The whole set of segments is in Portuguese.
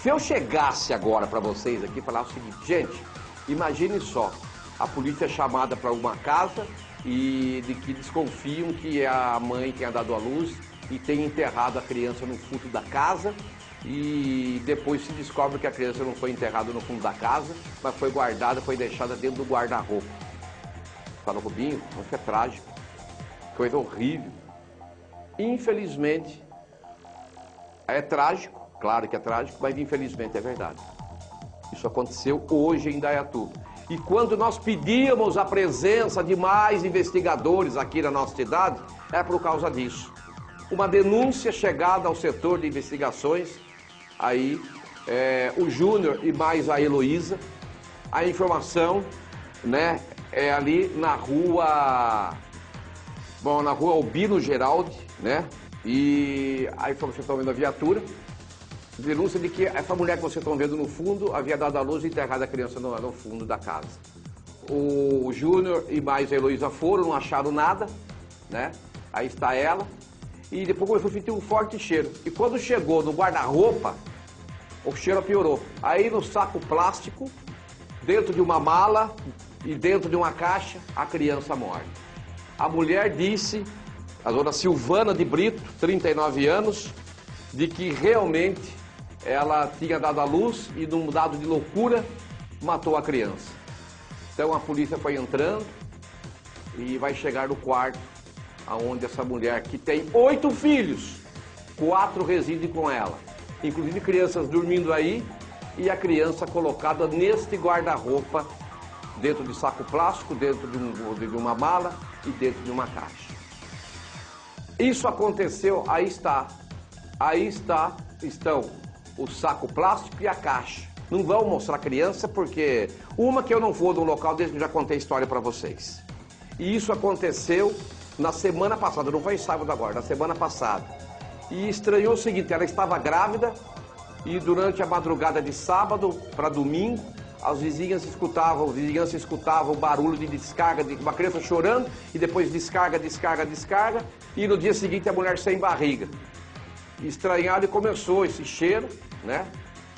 Se eu chegasse agora para vocês aqui e falar o seguinte, gente, imagine só, a polícia é chamada para uma casa e de que desconfiam que é a mãe tenha dado à luz e tem enterrado a criança no fundo da casa e depois se descobre que a criança não foi enterrada no fundo da casa, mas foi guardada, foi deixada dentro do guarda-roupa. Fala, Rubinho, isso é trágico, coisa horrível. Infelizmente, é trágico, claro que é trágico, mas infelizmente é verdade. Isso aconteceu hoje em Indaiatuba. E quando nós pedíamos a presença de mais investigadores aqui na nossa cidade, é por causa disso. Uma denúncia chegada ao setor de investigações, aí o Júnior e mais a Heloísa, a informação, né, é ali na rua, na rua Albino Geraldi, né, e aí vocês estão vendo a viatura, denúncia de que essa mulher que vocês estão vendo no fundo havia dado à luz e enterrado a criança no fundo da casa. O Júnior e mais a Heloísa foram, não acharam nada, né? Aí está ela. E depois começou a sentir um forte cheiro. E quando chegou no guarda-roupa, o cheiro piorou. Aí no saco plástico, dentro de uma mala e dentro de uma caixa, a criança morre. A mulher disse, a dona Silvana de Brito, 39 anos, de que realmente ela tinha dado à luz e, num dado de loucura, matou a criança. Então a polícia foi entrando e vai chegar no quarto onde essa mulher, que tem 8 filhos, 4 residem com ela, inclusive crianças dormindo aí e a criança colocada neste guarda-roupa, dentro de saco plástico, dentro de uma mala e dentro de uma caixa. Isso aconteceu, aí estão o saco plástico e a caixa. Não vão mostrar a criança porque uma que eu não vou no local desde que eu já contei a história para vocês. E isso aconteceu na semana passada, não foi sábado agora, na semana passada. E estranhou o seguinte, ela estava grávida e durante a madrugada de sábado para domingo, as vizinhas escutavam o barulho de descarga de uma criança chorando e depois descarga e no dia seguinte a mulher sem barriga. Estranhado e começou esse cheiro, né,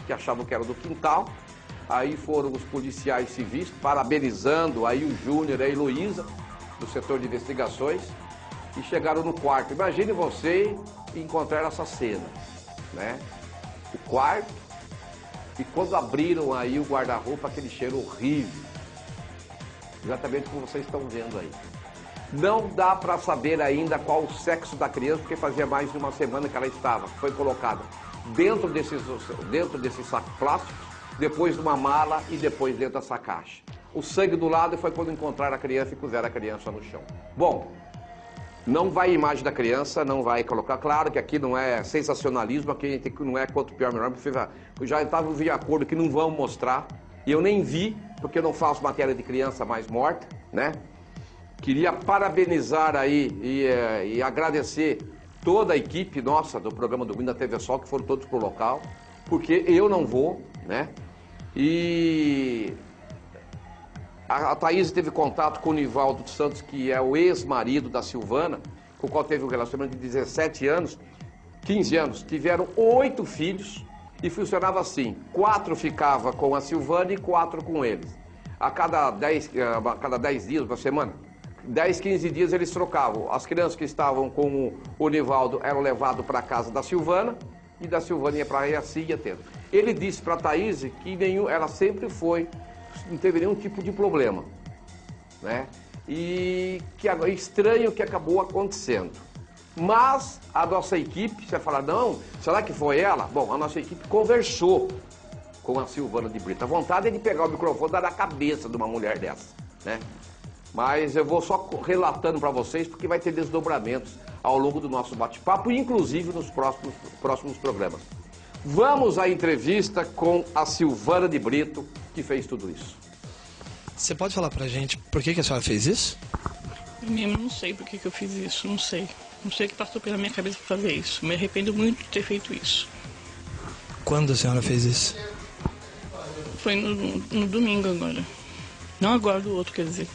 que achavam que era do quintal. Aí foram os policiais civis parabenizando aí o Júnior e a Heloísa do setor de investigações e chegaram no quarto. Imagine você encontrar essa cena, né? O quarto, e quando abriram aí o guarda-roupa, aquele cheiro horrível, exatamente como vocês estão vendo aí. Não dá para saber ainda qual o sexo da criança, porque fazia mais de uma semana que ela foi colocada dentro desses sacos plásticos, depois de uma mala e depois dentro dessa caixa. O sangue do lado foi quando encontraram a criança e puseram a criança no chão. Bom, não vai a imagem da criança, não vai colocar. Claro que aqui não é sensacionalismo, aqui não é quanto pior melhor. Eu já estava de acordo que não vão mostrar, e eu nem vi, porque eu não faço matéria de criança mais morta, né? Queria parabenizar aí e agradecer toda a equipe nossa do programa do Winda TV Sol, que foram todos pro local, porque eu não vou, né? E a Thaís teve contato com o Nivaldo dos Santos, que é o ex-marido da Silvana, com o qual teve um relacionamento de 17 anos, 15 anos. Tiveram 8 filhos e funcionava assim: 4 ficava com a Silvana e 4 com eles. A cada 10 dias, uma semana, 10, 15 dias eles trocavam. As crianças que estavam com o Nivaldo eram levadas para a casa da Silvana e da Silvana ia para a assim ia tendo. Ele disse para a Thaís que ela sempre foi, não teve nenhum tipo de problema, né? E que estranho que acabou acontecendo. Mas a nossa equipe, você vai falar, não, será que foi ela? Bom, a nossa equipe conversou com a Silvana de Brito. A vontade é de pegar o microfone e dar na cabeça de uma mulher dessa, né? Mas eu vou só relatando para vocês, porque vai ter desdobramentos ao longo do nosso bate-papo, inclusive nos próximos programas. Vamos à entrevista com a Silvana de Brito, que fez tudo isso. Você pode falar pra gente por que a senhora fez isso? Eu mesmo não sei por que eu fiz isso, não sei. Não sei o que passou pela minha cabeça pra fazer isso. Me arrependo muito de ter feito isso. Quando a senhora fez isso? Foi no domingo agora. Não agora, do outro, quer dizer.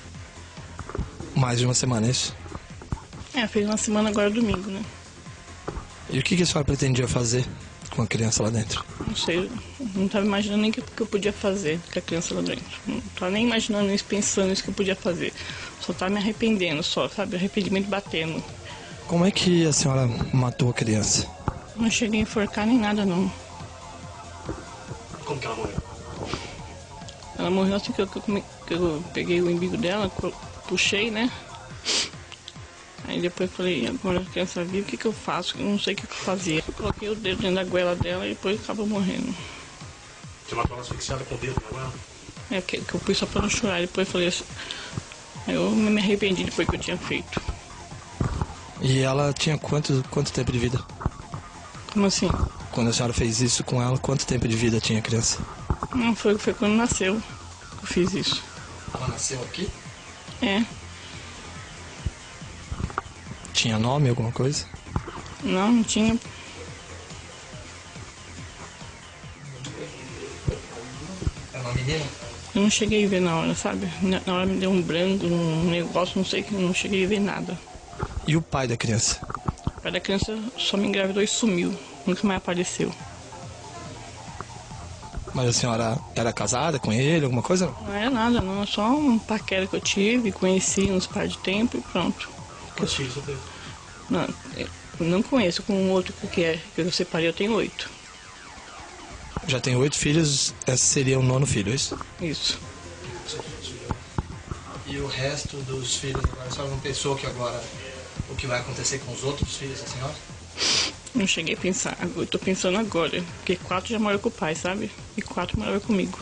Mais de uma semana, é isso? Fez uma semana agora, domingo, né? E o que a senhora pretendia fazer com a criança lá dentro? Não sei, Não estava imaginando nem o que eu podia fazer com a criança lá dentro. Não estava nem imaginando isso, pensando isso que eu podia fazer. Só estava me arrependendo, só, sabe? Arrependimento batendo. Como é que a senhora matou a criança? Não cheguei a enforcar nem nada, não. Como que ela morreu? Ela morreu assim que eu peguei o umbigo dela, puxei, né? Aí depois falei, agora a criança vive, o que eu faço? Eu não sei o que eu fazia. Eu coloquei o dedo dentro da goela dela e depois acabou morrendo. Você matou ela asfixiada com o dedo na goela? É, que eu pus só pra não chorar. Depois falei assim, eu me arrependi depois que eu tinha feito. E ela tinha quanto tempo de vida? Como assim? Quando a senhora fez isso com ela, quanto tempo de vida tinha a criança? Não, foi quando nasceu que eu fiz isso. Ela nasceu aqui? É. Tinha nome, alguma coisa? Não, não tinha. É uma menina? Eu não cheguei a ver na hora, sabe? Na hora me deu um branco, um negócio, não sei, que não cheguei a ver nada. E o pai da criança? O pai da criança só me engravidou e sumiu. Nunca mais apareceu. Mas a senhora era casada com ele, alguma coisa? Não era nada, não. É só um paquera que eu tive, conheci uns par de tempo e pronto. Quantos filhos você teve? Não, eu não conheço. Com o outro que eu separei, eu tenho 8. Já tem 8 filhos, esse seria o 9º filho, é isso? Isso. E o resto dos filhos, agora a senhora não pensou que agora o que vai acontecer com os outros filhos da senhora? Não cheguei a pensar. Eu tô pensando agora. Porque 4 já moram com o pai, sabe? E 4 moravam comigo.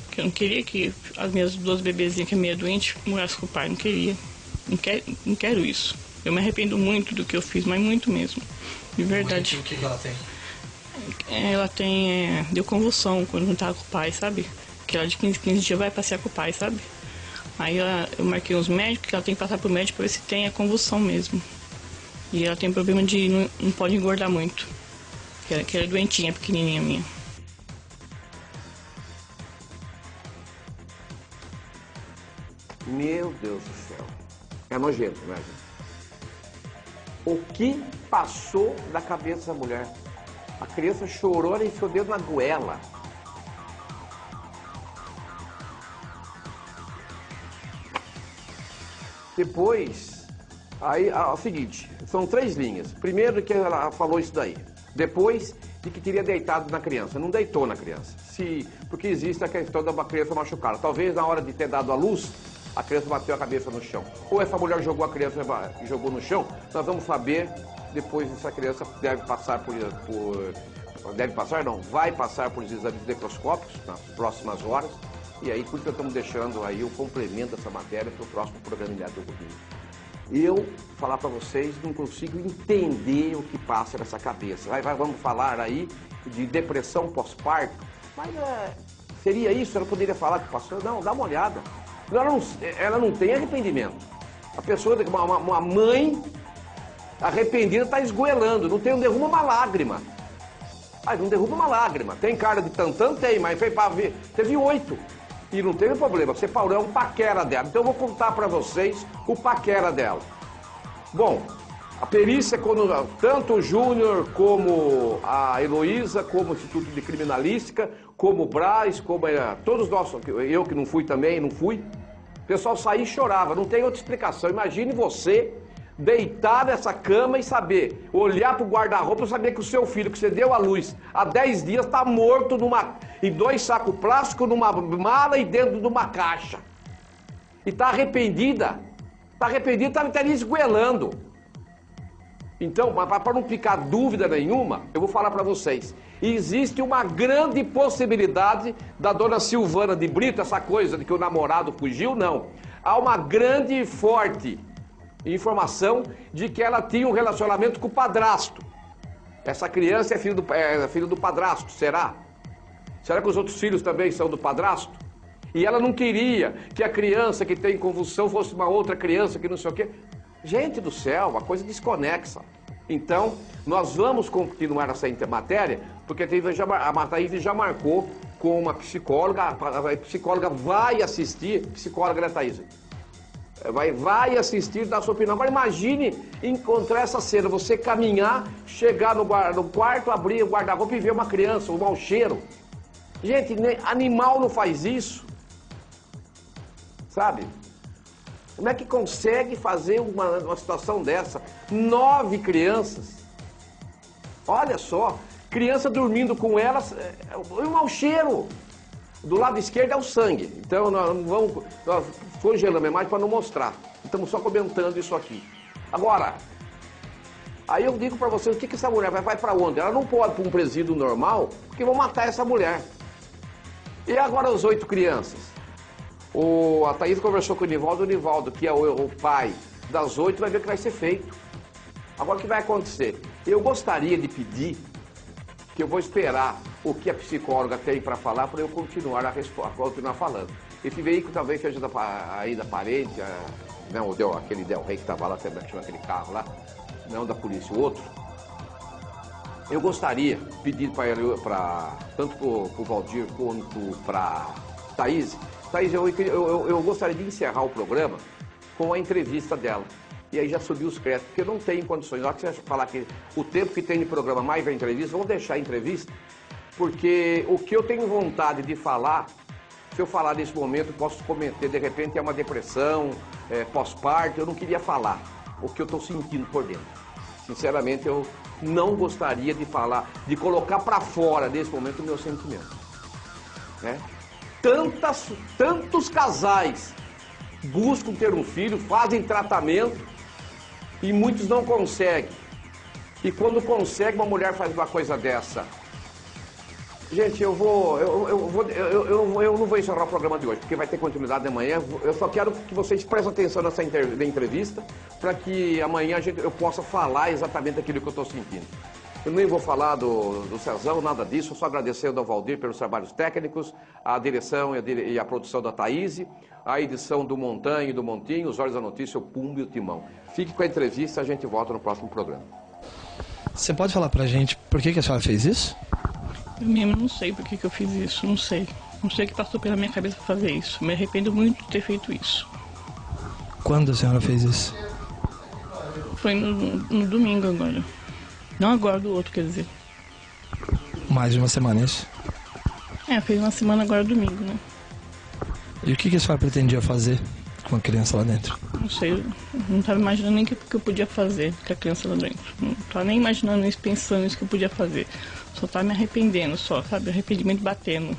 Porque eu não queria que as minhas 2 bebezinhas, que é meia doente, morassem com o pai. Não queria. Não quero isso. Eu me arrependo muito do que eu fiz, mas muito mesmo. De verdade. O que ela tem? Ela tem... deu convulsão quando não tava com o pai, sabe? Que ela de 15 dias vai passear com o pai, sabe? Aí eu marquei uns médicos que ela tem que passar pro médico pra ver se tem a convulsão mesmo. E ela tem problema de não pode engordar muito. Que ela é doentinha, pequenininha minha. Meu Deus do céu. É nojento, né, gente? O que passou na cabeça da mulher? A criança chorou e enfiou o dedo na goela. Depois, aí, é o seguinte, são 3 linhas. Primeiro que ela falou isso daí. Depois, de que teria deitado na criança. Não deitou na criança. Porque existe a questão da criança machucada. Talvez na hora de ter dado a luz, a criança bateu a cabeça no chão. Ou essa mulher jogou a criança e jogou no chão. Nós vamos saber depois se essa criança deve passar deve passar, não, vai passar por exames necroscópicos nas próximas horas. E aí, por isso que estamos deixando aí o complemento dessa matéria para o próximo programa Ilhado do Domingo. Eu, falar para vocês, não consigo entender o que passa nessa cabeça. Vamos falar aí de depressão pós-parto, mas seria isso? Ela poderia falar que passou? Não, dá uma olhada. Ela não tem arrependimento. A pessoa, uma mãe arrependida está esgoelando, não derruba uma lágrima. Não derruba uma lágrima. Tem cara de tantã? Tem, mas foi para ver. Teve 8. E não teve problema. Você parou, é um paquera dela. Então eu vou contar para vocês o paquera dela. Bom, a perícia, tanto o Júnior, como a Heloísa, como o Instituto de Criminalística, como o Braz, como todos nós, eu que não fui também, não fui. O pessoal saía e chorava, não tem outra explicação. Imagine você deitar nessa cama e saber, olhar para o guarda-roupa e saber que o seu filho, que você deu à luz há 10 dias, está morto em 2 sacos plásticos, numa mala e dentro de uma caixa. E está arrependida. Está arrependida, está ali esgoelando. Então, para não ficar dúvida nenhuma, eu vou falar para vocês. Existe uma grande possibilidade da dona Silvana de Brito, essa coisa de que o namorado fugiu, não. Há uma grande e forte informação de que ela tinha um relacionamento com o padrasto. Essa criança é filho do padrasto, será? Será que os outros filhos também são do padrasto? E ela não queria que a criança que tem convulsão fosse uma outra criança que não sei o quê. Gente do céu, uma coisa desconexa. Então, nós vamos continuar essa matéria, porque a Mataíve já marcou com uma psicóloga, a psicóloga vai assistir, psicóloga, né, Thaís? vai assistir, dar sua opinião. Agora imagine encontrar essa cena, você caminhar, chegar no quarto, abrir o guarda-roupa e ver uma criança, um mau cheiro. Gente, animal não faz isso. Sabe? Como é que consegue fazer uma situação dessa? 9 crianças. Olha só, criança dormindo com elas, é um mau cheiro. Do lado esquerdo é o sangue. Então nós não vamos... Nós congelamos a imagem para não mostrar. Estamos só comentando isso aqui. Agora, aí eu digo para vocês, o que essa mulher vai para onde? Ela não pode para um presídio normal, porque vão matar essa mulher. E agora as 8 crianças? A Thaís conversou com o Nivaldo, que é o pai das 8, vai ver o que vai ser feito. Agora o que vai acontecer? Eu gostaria de pedir, que eu vou esperar o que a psicóloga tem para falar, para eu continuar continuar falando. Esse veículo talvez seja aí da parente, não, aquele Del Rey que estava lá, chama aquele carro lá, não da polícia, o outro. Eu gostaria de pedir tanto para o Valdir quanto para Thaís. Thaís, eu gostaria de encerrar o programa com a entrevista dela. E aí já subiu os créditos, porque eu não tenho condições. Na hora que você falar que o tempo que tem de programa mais a entrevista, vamos deixar a entrevista, porque o que eu tenho vontade de falar, se eu falar nesse momento, posso cometer, de repente, é uma depressão, pós-parto, eu não queria falar o que eu estou sentindo por dentro. Sinceramente, eu não gostaria de falar, de colocar para fora, nesse momento, o meu sentimento. Né? Tantos casais buscam ter um filho, fazem tratamento, e muitos não conseguem. E quando consegue, uma mulher faz uma coisa dessa. Gente, eu não vou encerrar o programa de hoje, porque vai ter continuidade amanhã. Eu só quero que vocês prestem atenção nessa entrevista, para que amanhã eu possa falar exatamente aquilo que eu estou sentindo. Eu nem vou falar do Cezão, nada disso, eu só agradecer ao Valdir pelos trabalhos técnicos, a direção e a produção da Thaís, a edição do Montanha e do Montinho, os Olhos da Notícia, o Pumbo e o Timão. Fique com a entrevista, a gente volta no próximo programa. Você pode falar pra gente por que a senhora fez isso? Eu mesmo não sei por que eu fiz isso, não sei. Não sei o que passou pela minha cabeça fazer isso. Me arrependo muito de ter feito isso. Quando a senhora fez isso? Foi no domingo agora. Não agora, do outro, quer dizer. Mais de uma semana, é isso? Fez uma semana agora, domingo, né? E o que a senhora pretendia fazer com a criança lá dentro? Não sei, eu não estava imaginando nem o que eu podia fazer com a criança lá dentro. Não estava nem imaginando isso, pensando nisso que eu podia fazer. Só estava me arrependendo, sabe? Arrependimento batendo.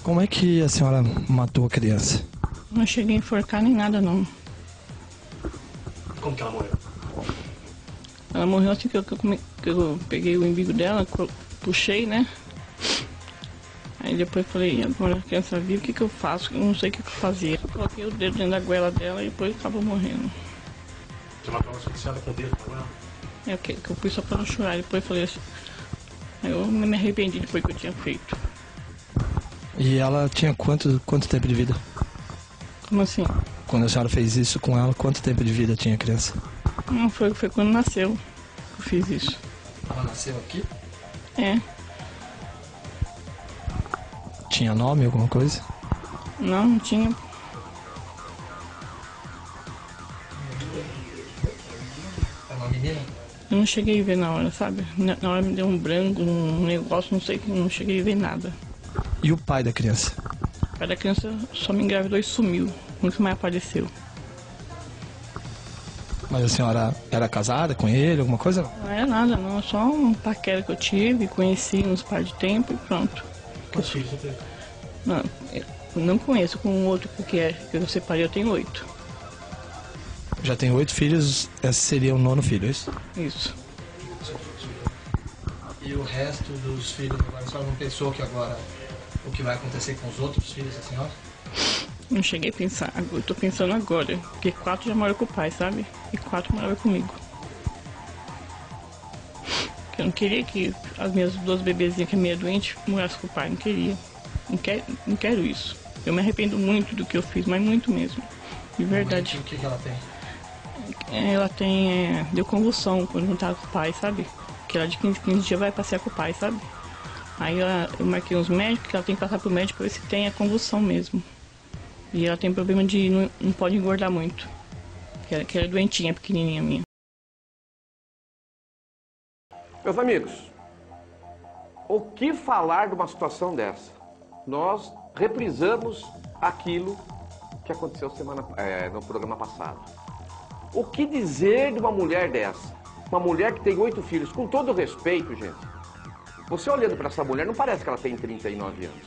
Como é que a senhora matou a criança? Não cheguei a enforcar nem nada, não. Como que ela morreu? Ela morreu assim que eu peguei o umbigo dela, puxei, né? Aí depois falei, agora a criança viva, o que eu faço? Eu não sei o que eu fazia. Coloquei o dedo dentro da goela dela e depois acabou morrendo. Você matou ela asfixiada com o dedo, tá vendo? Que eu pus só pra não chorar, depois falei assim. Eu me arrependi depois que eu tinha feito. E ela tinha quanto tempo de vida? Como assim? Quando a senhora fez isso com ela, quanto tempo de vida tinha a criança? Não, foi quando nasceu que eu fiz isso. Ela nasceu aqui? É. Tinha nome, alguma coisa? Não tinha. É uma menina? Eu não cheguei a ver na hora, sabe? Na hora me deu um branco, um negócio, não sei, não cheguei a ver nada. E o pai da criança? O pai da criança só me engravidou e sumiu. Nunca mais apareceu. Mas a senhora era casada com ele, alguma coisa? Não era nada, não. Só um paquera que eu tive, conheci uns par de tempo e pronto. Quantos filhos você teve? Não, eu não conheço com o outro que eu separei, eu tenho 8. Já tem 8 filhos, esse seria o 9º filho, é isso? Isso. E o resto dos filhos, agora a senhora não pensou que agora o que vai acontecer com os outros filhos da senhora? Não cheguei a pensar, eu tô pensando agora, porque 4 já moram com o pai, sabe? E 4 moravam comigo. Eu não queria que as minhas 2 bebezinhas, que é meia doente, morassem com o pai, não queria. Não quero isso. Eu me arrependo muito do que eu fiz, mas muito mesmo. De verdade. O que ela tem? Ela deu convulsão quando não tava com o pai, sabe? Que ela de 15 dias vai passear com o pai, sabe? Aí eu marquei uns médicos, que ela tem que passar pro médico pra ver se tem a convulsão mesmo. E ela tem problema de não pode engordar muito. que era doentinha, pequenininha minha. Meus amigos, o que falar de uma situação dessa? Nós reprisamos aquilo que aconteceu no programa passado. O que dizer de uma mulher dessa? Uma mulher que tem 8 filhos, com todo respeito, gente. Você olhando para essa mulher, não parece que ela tem 39 anos.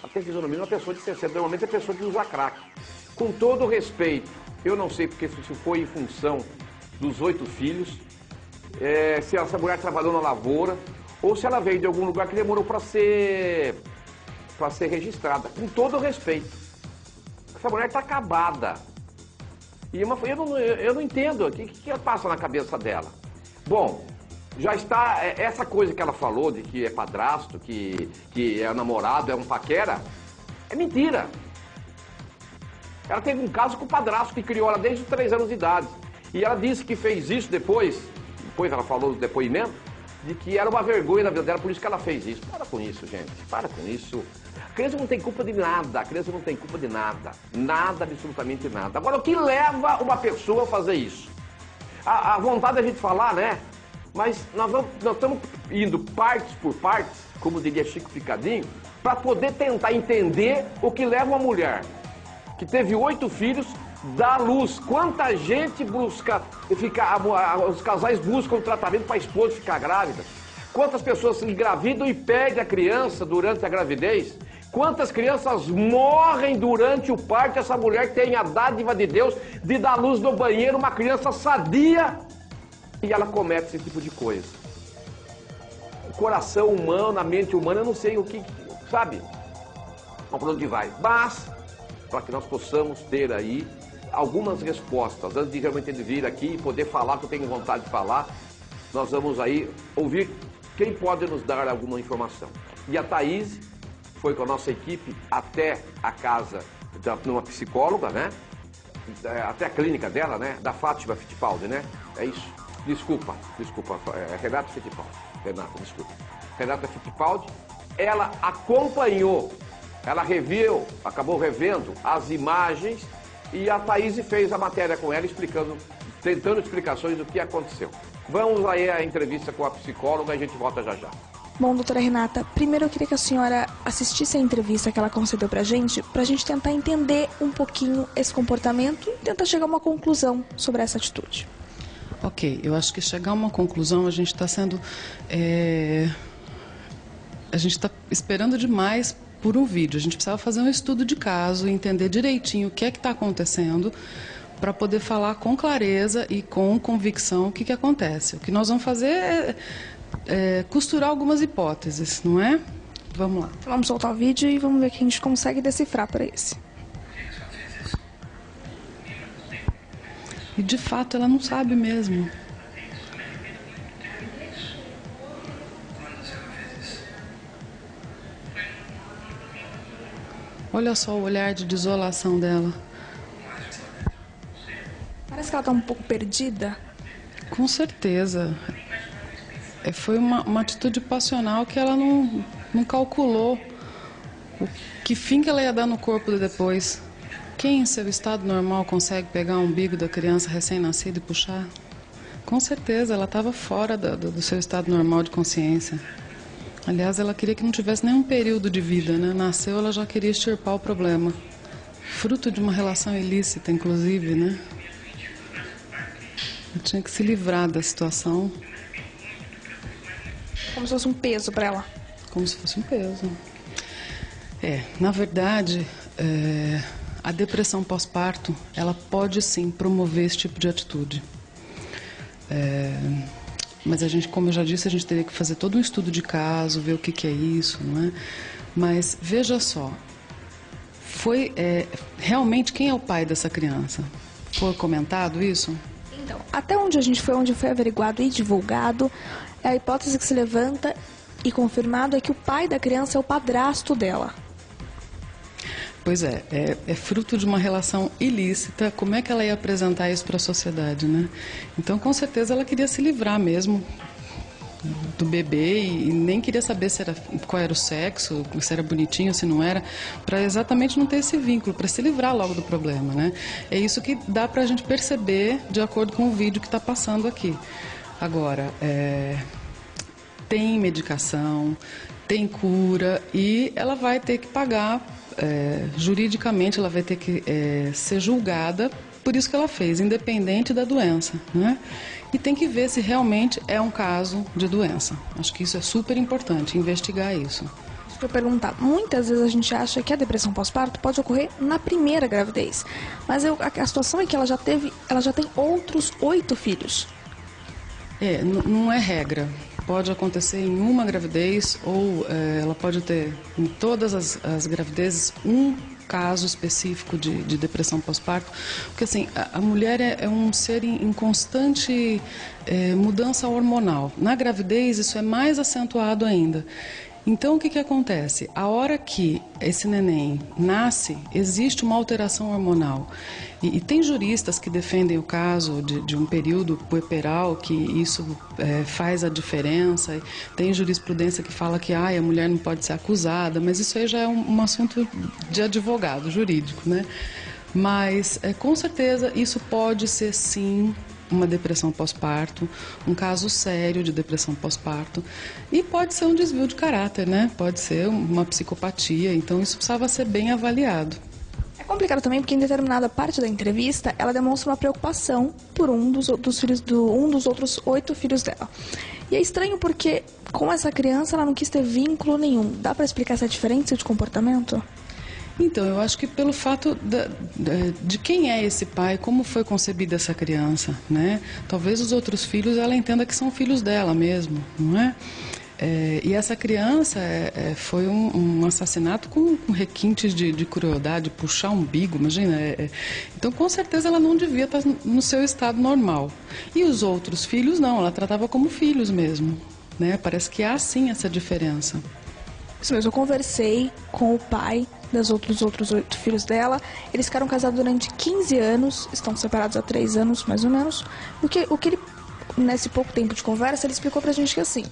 Ela tem fisionomia de uma pessoa de 60, normalmente é pessoa que usa crack. Com todo respeito, eu não sei porque se foi em função dos 8 filhos, se essa mulher trabalhou na lavoura, ou se ela veio de algum lugar que demorou para ser registrada. Com todo respeito. Essa mulher está acabada. E eu não entendo o que passa na cabeça dela. Bom, já está, essa coisa que ela falou de que é padrasto, que é namorado, é um paquera, é mentira. Ela teve um caso com o padrasto que criou ela desde os 3 anos de idade. E ela disse que fez isso depois ela falou no depoimento, de que era uma vergonha na vida dela, por isso que ela fez isso. Para com isso, gente, para com isso. A criança não tem culpa de nada, a criança não tem culpa de nada. Nada, absolutamente nada. Agora, o que leva uma pessoa a fazer isso? A vontade da gente falar, né? Mas nós estamos indo partes por partes, como diria Chico Picadinho, para poder tentar entender o que leva uma mulher que teve 8 filhos, dar luz. Quanta gente busca, os casais buscam tratamento para a esposa ficar grávida. Quantas pessoas se engravidam e perdem a criança durante a gravidez. Quantas crianças morrem durante o parto. Essa mulher tem a dádiva de Deus de dar luz no banheiro, uma criança sadia, e ela comete esse tipo de coisa. O coração humano, a mente humana, eu não sei o que, sabe? Para onde vai. Mas, para que nós possamos ter aí algumas respostas, antes de realmente vir aqui e poder falar, que eu tenho vontade de falar, nós vamos aí ouvir quem pode nos dar alguma informação. E a Thaís foi com a nossa equipe até a casa de uma psicóloga, né? Até a clínica dela, né? Da Fátima Fittipaldi, né? É isso. Desculpa, Renata Fittipaldi. Renata Fittipaldi. Ela acompanhou, ela reviu, acabou revendo as imagens, e a Thaís fez a matéria com ela, tentando explicações do que aconteceu. Vamos aí à entrevista com a psicóloga e a gente volta já já. Bom, doutora Renata, primeiro eu queria que a senhora assistisse a entrevista que ela concedeu pra gente tentar entender um pouquinho esse comportamento e tentar chegar a uma conclusão sobre essa atitude. Ok, eu acho que chegar a uma conclusão, a gente está sendo... A gente está esperando demais por um vídeo. A gente precisava fazer um estudo de caso, entender direitinho o que é que está acontecendo, para poder falar com clareza e com convicção o que acontece. O que nós vamos fazer é costurar algumas hipóteses, não é? Vamos lá. Então vamos soltar o vídeo e vamos ver o que a gente consegue decifrar para esse. E de fato ela não sabe mesmo. Olha só o olhar de desolação dela. Parece que ela está um pouco perdida. Com certeza. Foi uma atitude passional que ela não calculou que fim que ela ia dar no corpo depois. Quem em seu estado normal consegue pegar o umbigo da criança recém-nascida e puxar? Com certeza, ela estava fora do seu estado normal de consciência. Aliás, ela queria que não tivesse nenhum período de vida, né? Nasceu, ela já queria extirpar o problema. Fruto de uma relação ilícita, inclusive, né? Eu tinha que se livrar da situação. Como se fosse um peso para ela. Como se fosse um peso. Na verdade, a depressão pós-parto, ela pode sim promover esse tipo de atitude. Mas a gente, como eu já disse, a gente teria que fazer todo um estudo de caso, ver o que é isso, não é? Mas veja só, realmente quem é o pai dessa criança? Foi comentado isso? Então, até onde foi averiguado e divulgado, a hipótese que se levanta e confirmado é que o pai da criança é o padrasto dela. Pois é fruto de uma relação ilícita. Como é que ela ia apresentar isso para a sociedade, né? Então, com certeza, ela queria se livrar mesmo. do bebê e nem queria saber qual era o sexo, se era bonitinho, se não era, para exatamente não ter esse vínculo, para se livrar logo do problema, né? É isso que dá para a gente perceber de acordo com o vídeo que está passando aqui. Agora, tem medicação, tem cura e ela vai ter que pagar, juridicamente ela vai ter que ser julgada por isso que ela fez, independente da doença, né? E tem que ver se realmente é um caso de doença. Acho que isso é super importante, investigar isso. Deixa eu perguntar, muitas vezes a gente acha que a depressão pós-parto pode ocorrer na primeira gravidez, mas a situação é que ela já tem outros 8 filhos. Não é regra. Pode acontecer em uma gravidez ou ela pode ter em todas as gravidezes um caso específico de depressão pós-parto, porque assim, a mulher é um ser em constante mudança hormonal. Na gravidez isso é mais acentuado ainda. Então, o que acontece? A hora que esse neném nasce, existe uma alteração hormonal. E tem juristas que defendem o caso de um período puerperal, que isso faz a diferença. E tem jurisprudência que fala que a mulher não pode ser acusada, mas isso aí já é um assunto de advogado jurídico, né? Mas, com certeza, isso pode ser, sim, uma depressão pós-parto, um caso sério de depressão pós-parto, e pode ser um desvio de caráter, né? Pode ser uma psicopatia, então isso precisava ser bem avaliado. É complicado também porque em determinada parte da entrevista ela demonstra uma preocupação por um dos outros 8 filhos dela. E é estranho porque com essa criança ela não quis ter vínculo nenhum. Dá para explicar essa diferença de comportamento? Então, eu acho que pelo fato de quem é esse pai, como foi concebida essa criança, né? Talvez os outros filhos ela entenda que são filhos dela mesmo, não é? E essa criança foi um assassinato com requintes de crueldade, puxar um umbigo, imagina. Então, com certeza, ela não devia estar no seu estado normal. E os outros filhos, não, ela tratava como filhos mesmo, né? Parece que há, sim, essa diferença. Isso mesmo, eu conversei com o pai dos outros 8 filhos dela. Eles ficaram casados durante 15 anos, estão separados há 3 anos, mais ou menos. O que ele, nesse pouco tempo de conversa, ele explicou pra gente que assim,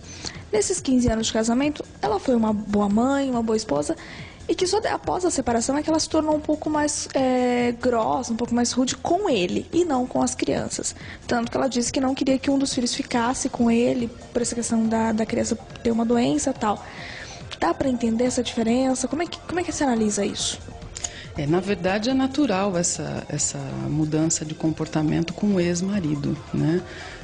nesses 15 anos de casamento, ela foi uma boa mãe, uma boa esposa, e que só após a separação é que ela se tornou um pouco mais grossa, um pouco mais rude com ele, e não com as crianças. Tanto que ela disse que não queria que um dos filhos ficasse com ele, por essa questão da criança ter uma doença e tal. Dá para entender essa diferença? Como é que você analisa isso? Na verdade, é natural essa mudança de comportamento com o ex-marido, né?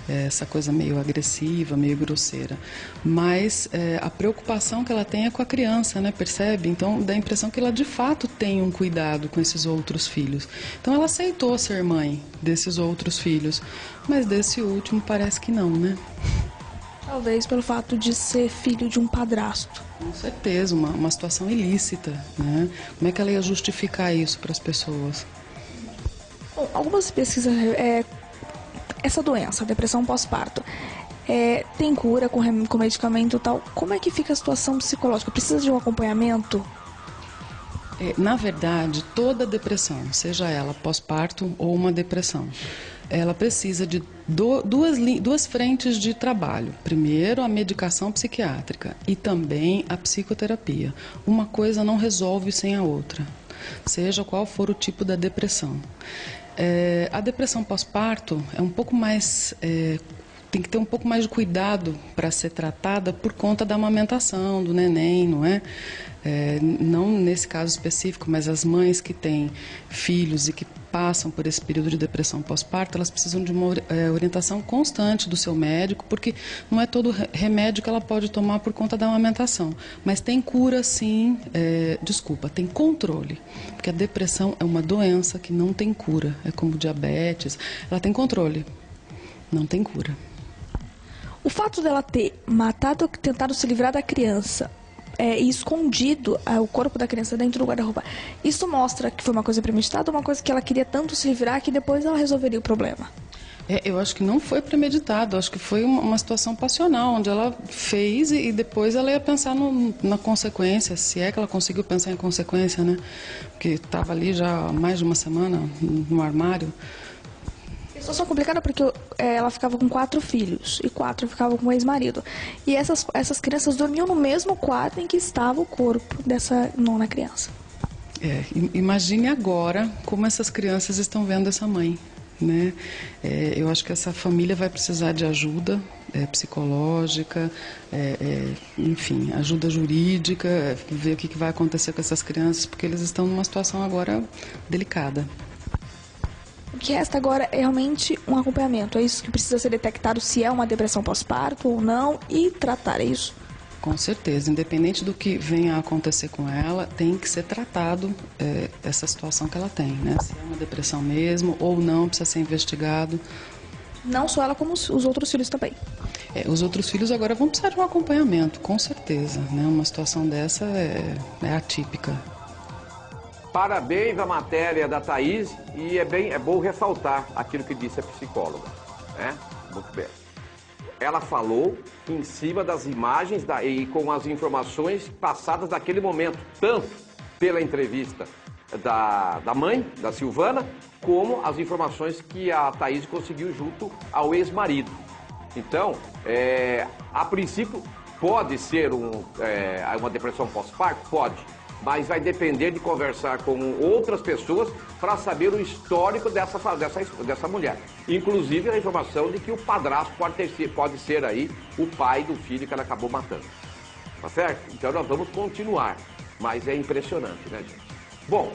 Essa coisa meio agressiva, meio grosseira. Mas a preocupação que ela tem é com a criança, né? Percebe? Então, dá a impressão que ela, de fato, tem um cuidado com esses outros filhos. Então, ela aceitou ser mãe desses outros filhos. Mas desse último, parece que não, né? Talvez pelo fato de ser filho de um padrasto. Com certeza, uma situação ilícita, né? Como é que ela ia justificar isso para as pessoas? Bom, algumas pesquisas, essa doença, a depressão pós-parto, tem cura com medicamento e tal. Como é que fica a situação psicológica? Precisa de um acompanhamento? Na verdade, toda depressão, seja ela pós-parto ou uma depressão, ela precisa de duas frentes de trabalho. Primeiro, a medicação psiquiátrica e também a psicoterapia. Uma coisa não resolve sem a outra, seja qual for o tipo da depressão. A depressão pós-parto é um pouco mais... tem que ter um pouco mais de cuidado para ser tratada por conta da amamentação do neném, não é? Não nesse caso específico, mas as mães que têm filhos e que passam por esse período de depressão pós-parto, elas precisam de uma orientação constante do seu médico, porque não é todo remédio que ela pode tomar por conta da amamentação. Mas tem cura, sim, tem controle, porque a depressão é uma doença que não tem cura, é como diabetes, ela tem controle, não tem cura. O fato dela ter matado, tentado se livrar da criança e escondido o corpo da criança dentro do guarda-roupa, isso mostra que foi uma coisa premeditada ou uma coisa que ela queria tanto se livrar que depois ela resolveria o problema? Eu acho que não foi premeditado, acho que foi uma situação passional, onde ela fez e depois ela ia pensar na consequência, se é que ela conseguiu pensar em consequência, né? Porque estava ali já há mais de uma semana no armário. A situação complicada porque ela ficava com 4 filhos e 4 ficavam com o ex-marido. E essas crianças dormiam no mesmo quarto em que estava o corpo dessa 9ª criança. Imagine agora como essas crianças estão vendo essa mãe, né? Eu acho que essa família vai precisar de ajuda psicológica, enfim, ajuda jurídica, ver o que vai acontecer com essas crianças, porque eles estão numa situação agora delicada. O que resta agora é realmente um acompanhamento. É isso que precisa ser detectado, se é uma depressão pós-parto ou não, e tratar, é isso? Com certeza, independente do que venha a acontecer com ela, tem que ser tratado essa situação que ela tem, né? Se é uma depressão mesmo ou não, precisa ser investigado. Não só ela, como os outros filhos também. Os outros filhos agora vão precisar de um acompanhamento, com certeza, né? Uma situação dessa é atípica. Parabéns à matéria da Thaís e é bom ressaltar aquilo que disse a psicóloga, né? Muito bem. Ela falou em cima das imagens e com as informações passadas naquele momento, tanto pela entrevista da mãe, da Silvana, como as informações que a Thaís conseguiu junto ao ex-marido. Então, a princípio, pode ser uma depressão pós-parto? Pode. Mas vai depender de conversar com outras pessoas para saber o histórico dessa mulher. Inclusive a informação de que o padrasto pode ser aí o pai do filho que ela acabou matando. Tá certo? Então nós vamos continuar. Mas é impressionante, né, gente? Bom,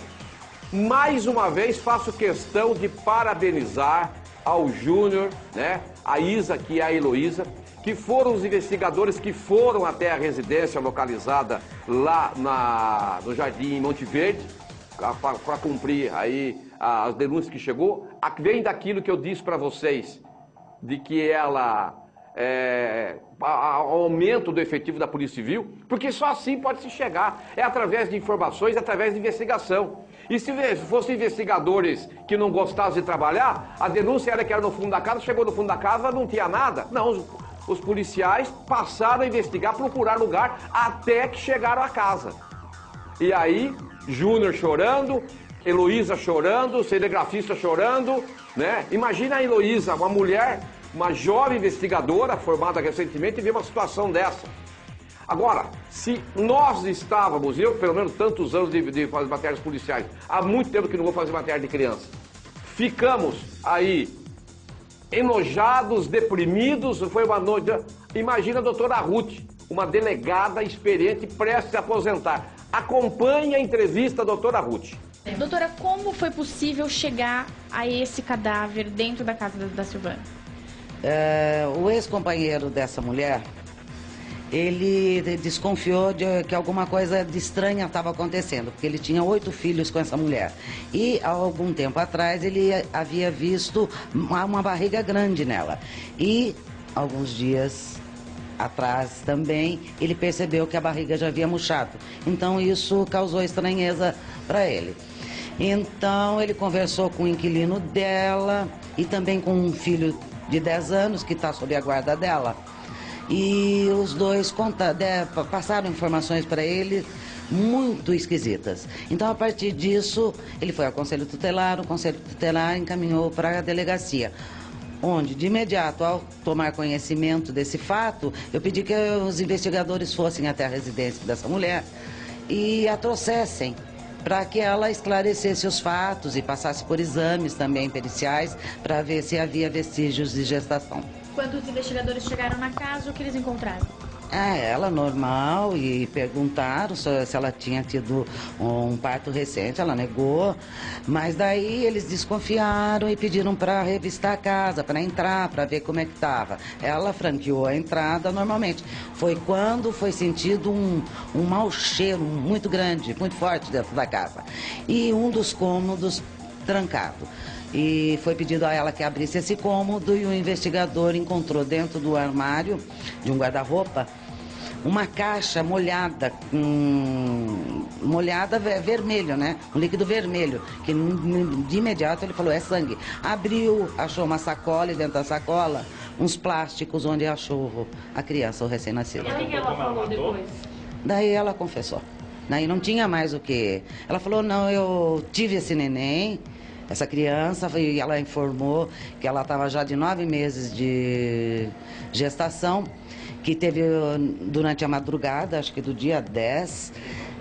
mais uma vez faço questão de parabenizar ao Júnior, né, a Isa, que é a Heloísa, que foram os investigadores que foram até a residência localizada lá no Jardim Monte Verde, para cumprir aí as denúncias que chegou. Vem daquilo que eu disse para vocês, de que ela aumento do efetivo da Polícia Civil, porque só assim pode se chegar, através de informações, através de investigação. E se fossem investigadores que não gostassem de trabalhar, a denúncia era que era no fundo da casa, chegou no fundo da casa, não tinha nada. Não, os policiais passaram a investigar, procurar lugar, até que chegaram à casa. E aí, Júnior chorando, Heloísa chorando, o cinegrafista chorando, né? Imagina a Heloísa, uma mulher, uma jovem investigadora, formada recentemente, e vê uma situação dessa. Agora, se nós estávamos, eu pelo menos tantos anos de fazer matérias policiais, há muito tempo que não vou fazer matéria de criança, ficamos aí enojados, deprimidos, foi uma noite. Imagina a doutora Ruth, uma delegada experiente prestes a aposentar. Acompanhe a entrevista da doutora Ruth. Doutora, como foi possível chegar a esse cadáver dentro da casa da Silvana? O ex-companheiro dessa mulher, ele desconfiou de que alguma coisa de estranha estava acontecendo, porque ele tinha 8 filhos com essa mulher. E há algum tempo atrás ele havia visto uma barriga grande nela. E alguns dias atrás também ele percebeu que a barriga já havia murchado. Então isso causou estranheza para ele. Então ele conversou com o inquilino dela e também com um filho de 10 anos que está sob a guarda dela. E os dois passaram informações para ele muito esquisitas. Então, a partir disso, ele foi ao Conselho Tutelar, o Conselho Tutelar encaminhou para a delegacia, onde, de imediato, ao tomar conhecimento desse fato, eu pedi que os investigadores fossem até a residência dessa mulher e a trouxessem para que ela esclarecesse os fatos e passasse por exames também periciais para ver se havia vestígios de gestação. Quando os investigadores chegaram na casa, o que eles encontraram? Ela normal, e perguntaram se ela tinha tido um parto recente, ela negou, mas daí eles desconfiaram e pediram para revistar a casa, para entrar, para ver como é que estava. Ela franqueou a entrada normalmente. Foi quando foi sentido um mau cheiro muito grande, muito forte dentro da casa. E um dos cômodos trancado. E foi pedido a ela que abrisse esse cômodo e o investigador encontrou dentro do armário de um guarda-roupa uma caixa molhada, vermelho, né? Um líquido vermelho, que de imediato ele falou, é sangue. Abriu, achou uma sacola e dentro da sacola uns plásticos onde achou a criança, o recém-nascido. E o que ela falou depois? Daí ela confessou. Daí não tinha mais o que... Ela falou, não, eu tive esse neném, essa criança, e ela informou que ela estava já de 9 meses de gestação, que teve durante a madrugada, acho que do dia 10,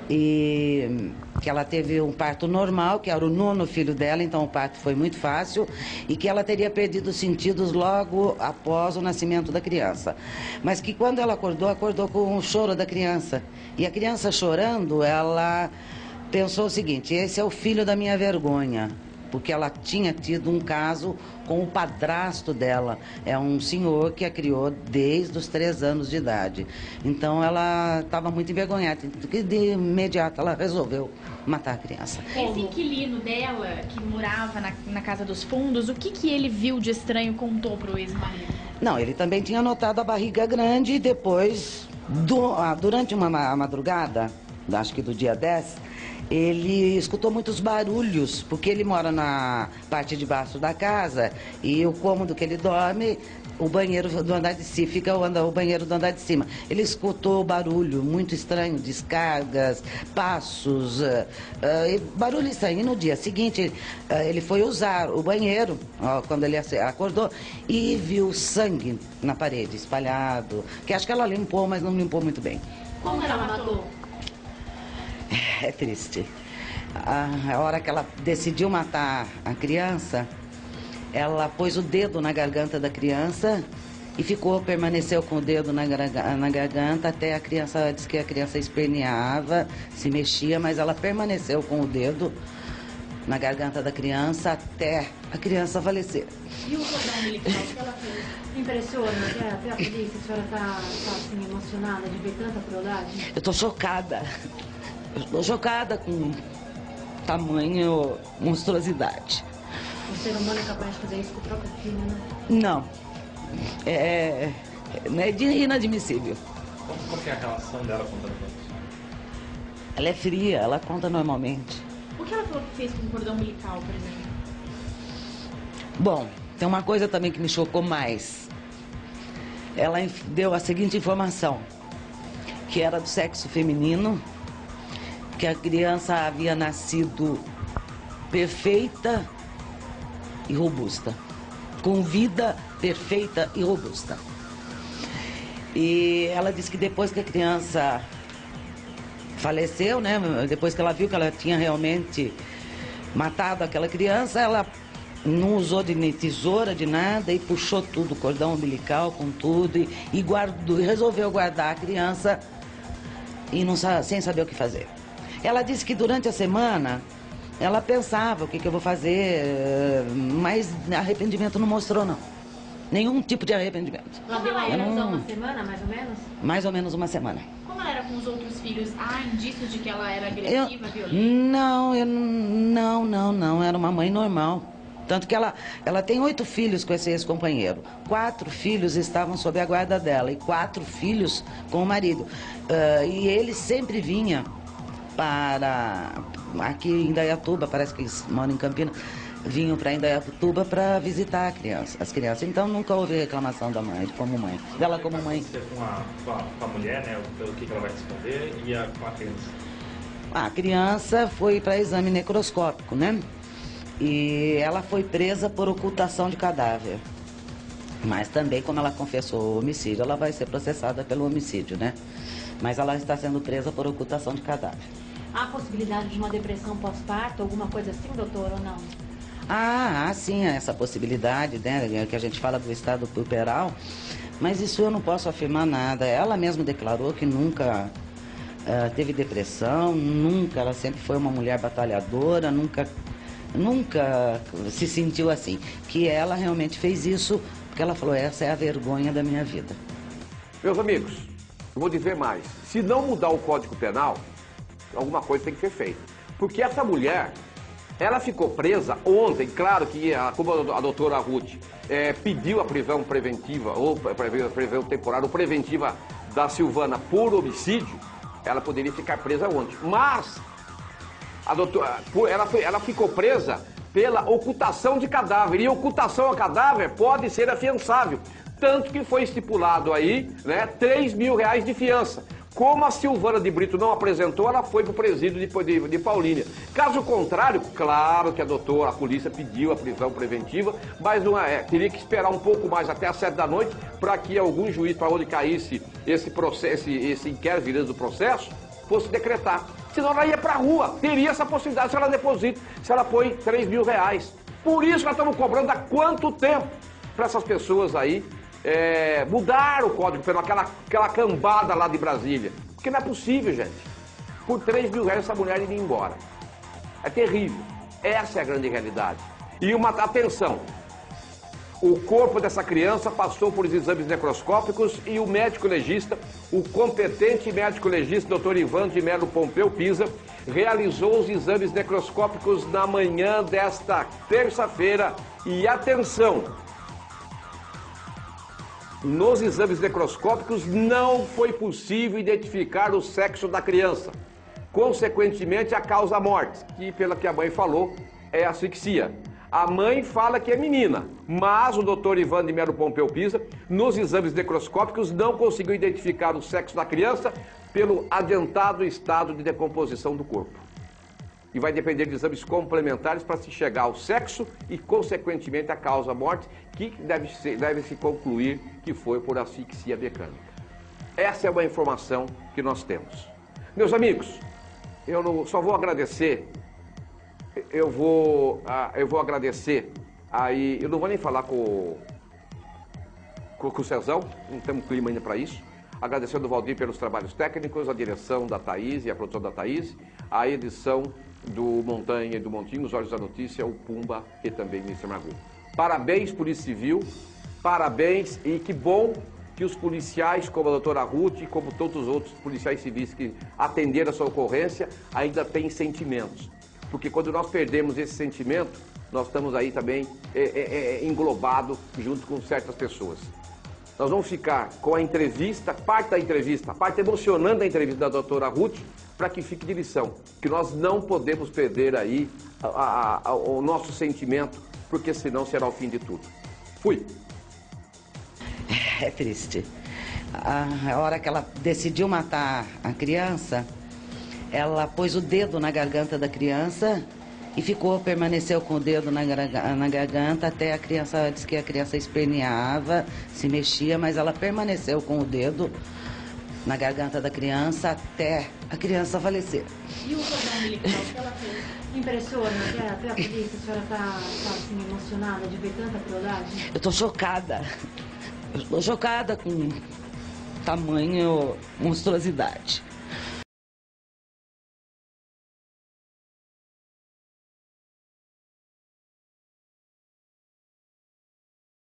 e que ela teve um parto normal, que era o 9º filho dela, então o parto foi muito fácil, e que ela teria perdido os sentidos logo após o nascimento da criança. Mas que quando ela acordou com o choro da criança. E a criança chorando, ela pensou o seguinte: esse é o filho da minha vergonha. Porque ela tinha tido um caso com o padrasto dela. É um senhor que a criou desde os 3 anos de idade. Então ela estava muito envergonhada. De imediato ela resolveu matar a criança. Esse inquilino dela, que morava na casa dos fundos, o que ele viu de estranho e contou pro ex-marido? Não, ele também tinha notado a barriga grande e depois, durante uma madrugada, acho que do dia 10, ele escutou muitos barulhos, porque ele mora na parte de baixo da casa e o cômodo que ele dorme, o banheiro do andar de cima, fica o banheiro do andar de cima. Ele escutou barulho muito estranho, descargas, passos, barulho estranho. E no dia seguinte, ele foi usar o banheiro, quando ele acordou, e viu sangue na parede, espalhado, que acho que ela limpou, mas não limpou muito bem. Como ela matou? É triste. A hora que ela decidiu matar a criança, ela pôs o dedo na garganta da criança e permaneceu com o dedo na garganta até a criança, disse que a criança esperneava, se mexia, mas ela permaneceu com o dedo na garganta da criança até a criança falecer. E o cordão umbilical, o que ela fez? Impressiona, até a polícia, a senhora está assim, emocionada de ver tanta crueldade? Eu estou chocada. Eu estou chocada com tamanho monstruosidade. O ser humano é capaz de fazer isso com o próprio filho, né? Não. É inadmissível. Qual que é a relação dela com o tratamento? Ela é fria, ela conta normalmente. O que ela falou que fez com o cordão umbilical, por exemplo? Bom, tem uma coisa também que me chocou mais. Ela deu a seguinte informação, que era do sexo feminino, que a criança havia nascido perfeita e robusta, com vida perfeita e robusta. E ela disse que depois que a criança faleceu, né, depois que ela viu que ela tinha realmente matado aquela criança, ela não usou de tesoura, de nada, e puxou tudo, o cordão umbilical com tudo, e resolveu guardar a criança e sem saber o que fazer. Ela disse que durante a semana ela pensava o que eu vou fazer, mas arrependimento não mostrou, não. Nenhum tipo de arrependimento. Ela deu a ilusão uma semana, mais ou menos? Mais ou menos uma semana. Como ela era com os outros filhos? Há indícios de que ela era agressiva, violenta? Não, era uma mãe normal. Tanto que ela tem 8 filhos com esse ex-companheiro. 4 filhos estavam sob a guarda dela e 4 filhos com o marido. E ele sempre vinha para aqui em Indaiatuba, parece que eles moram em Campinas, vinham para Indaiatuba para visitar as crianças. Então nunca houve reclamação da mãe, dela como mãe. Com a mulher, né, pelo que ela vai responder, e com a criança? A criança foi para exame necroscópico, né? E ela foi presa por ocultação de cadáver. Mas também, como ela confessou o homicídio, ela vai ser processada pelo homicídio, né? Mas ela está sendo presa por ocultação de cadáver. Há possibilidade de uma depressão pós-parto, alguma coisa assim, doutor, ou não? Sim, essa possibilidade, né? Que a gente fala do estado puerperal. Mas isso eu não posso afirmar nada. Ela mesma declarou que nunca teve depressão, ela sempre foi uma mulher batalhadora, nunca se sentiu assim. Que ela realmente fez isso, porque ela falou, essa é a vergonha da minha vida. Meus amigos, eu vou dizer mais. Se não mudar o Código Penal, alguma coisa tem que ser feita. Porque essa mulher, ela ficou presa ontem, claro que como a doutora Ruth pediu a prisão preventiva, ou prisão temporária, ou preventiva da Silvana por homicídio, ela poderia ficar presa ontem. Mas a doutora, ela ficou presa pela ocultação de cadáver. E ocultação a cadáver pode ser afiançável. Tanto que foi estipulado aí, né, R$3.000 de fiança. Como a Silvana de Brito não apresentou, ela foi para o presídio de Paulínia. Caso contrário, claro que a polícia pediu a prisão preventiva, mas teria que esperar um pouco mais, até às 7 da noite, para que algum juiz, para onde caísse esse inquérito do processo, fosse decretar. Senão ela ia para a rua, teria essa possibilidade se ela deposita, se ela põe R$3.000. Por isso nós estamos cobrando há quanto tempo para essas pessoas aí mudar o Código Penal, aquela cambada lá de Brasília. Porque não é possível, gente. Por R$3.000 essa mulher iria embora. É terrível. Essa é a grande realidade. E atenção, o corpo dessa criança passou por exames necroscópicos e o médico legista, o competente médico legista, Dr. Ivan de Melo Pompeu Pisa, realizou os exames necroscópicos na manhã desta terça-feira. E atenção, nos exames necroscópicos não foi possível identificar o sexo da criança. Consequentemente, a causa morte, que pela que a mãe falou, é asfixia. A mãe fala que é menina, mas o doutor Ivan de Melo Pompeu Pisa, nos exames necroscópicos, não conseguiu identificar o sexo da criança pelo adiantado estado de decomposição do corpo. E vai depender de exames complementares para se chegar ao sexo e, consequentemente, a causa morte, que deve se concluir que foi por asfixia mecânica. Essa é uma informação que nós temos. Meus amigos, só vou agradecer. Eu vou agradecer aí, eu não vou nem falar com o Cezão, não temos clima ainda para isso. Agradecendo o Valdir pelos trabalhos técnicos, a direção da Thaís e a produção da Thaís, a edição do Montanha e do Montinho, os Olhos da Notícia, o Pumba e também o Mr. Magoo. Parabéns, Polícia Civil, parabéns, e que bom que os policiais, como a doutora Ruth e como todos os outros policiais civis que atenderam a sua ocorrência, ainda têm sentimentos. Porque quando nós perdemos esse sentimento, nós estamos aí também englobados junto com certas pessoas. Nós vamos ficar com a entrevista, parte da entrevista, a parte emocionante da entrevista da doutora Ruth, para que fique de lição, que nós não podemos perder aí o nosso sentimento, porque senão será o fim de tudo. Fui. É triste. A hora que ela decidiu matar a criança, ela pôs o dedo na garganta da criança e permaneceu com o dedo na garganta até a criança, disse que a criança esperneava, se mexia, mas ela permaneceu com o dedo na garganta da criança até a criança falecer. E o cordão umbilical que ela fez? Impressiona, até a polícia, a senhora está assim, emocionada de ver tanta crueldade? Eu estou chocada. Eu estou chocada com tamanho monstruosidade.